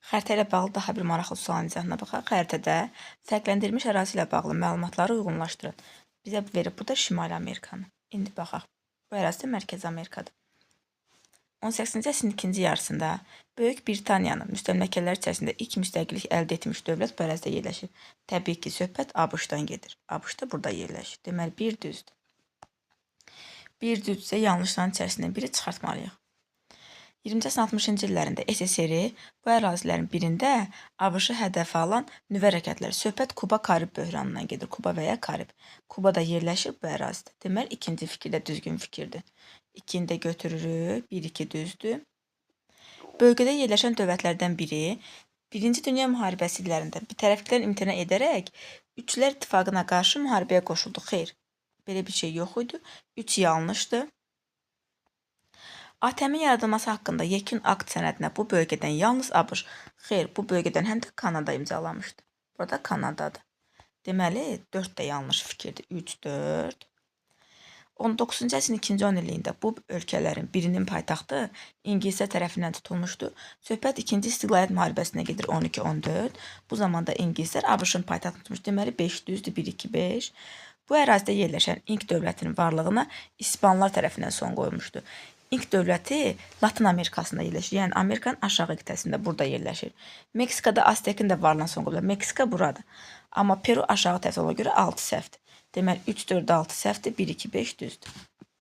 Xəritə ilə bağlı daha bir maraqlı sualın izahına baxaq. Xəritədə fərqləndirilmiş ərazi ilə bağlı məlumatları uyğunlaşdırın. Bizə bu verib burada Şimali Amerikanı. İndi baxaq. Bu ərazi də Mərkəzi Amerikadır. 18-ci əsrin ikinci yarısında Böyük Britaniyanın müstəmləkələr içərisində ilk müstəqillik əldə etmiş dövlət bu ərazidə yerləşir. Təbii ki, söhbət ABŞ-dan gedir. ABŞ da burada yerləşir. Deməli, bir düzdür. Bir düzdürsə, yanlışların içərisindən biri çıxartmalıyıq. 20-ci əsrin 60-cı illərində SSR bu ərazilərin birində ABŞ-ı hədəfə alan nüvə rəkətləri. Söhbət Kuba-Karib böhranından gedir. Kuba və ya Karib. Kubada yerləşir bu ərazidə. Deməli, ikinci fikir də düzgün fikirdir. 2-ni də götürürük. 1-2 düzdür. Bölgədə yerləşən dövlətlərdən biri Birinci Dünya müharibəsi illərində bitərəfliklərin imtina edərək Üçlər İttifaqına qarşı müharibəyə qoşuldu. Xeyr, belə bir şey yox idi. 3 yanlışdır. ATƏM-in yaradılması haqqında yekun akt sənədinə bu bölgədən yalnız ABŞ, xeyr, bu bölgədən həm də Kanada imzalamışdı. Burada Kanadadır. Deməli, 4 də yanlış fikirdir. 3, 4. 19-cu əsrin ikinci 10 illiyində bu ölkələrin birinin paytaxtı İngilislər tərəfindən tutulmuşdu. Söhbət 2-ci İstiqlaliyyət müharibəsinə gedir 12-14. Bu zamanda İngilislər ABŞ-ın paytaxtını tutmuş. Deməli, 5 düzdür, 1-2, 5. Bu ərazidə yerləşən İnk dövlətinin varlığına İspanlar tərəfindən son qoyulmuşdu. İnk dövləti Latın Amerikasında yerləşir. Yəni, Amerikanın aşağı qitəsində burada yerləşir. Meksikada Aztekin də varlığına son qoyulur. Meksika buradır. Amma Peru aşağı tərəfə görə 6 səhvdir. Deməli, 3, 4, 6 səhvdir, 1, 2, 5 düzdür.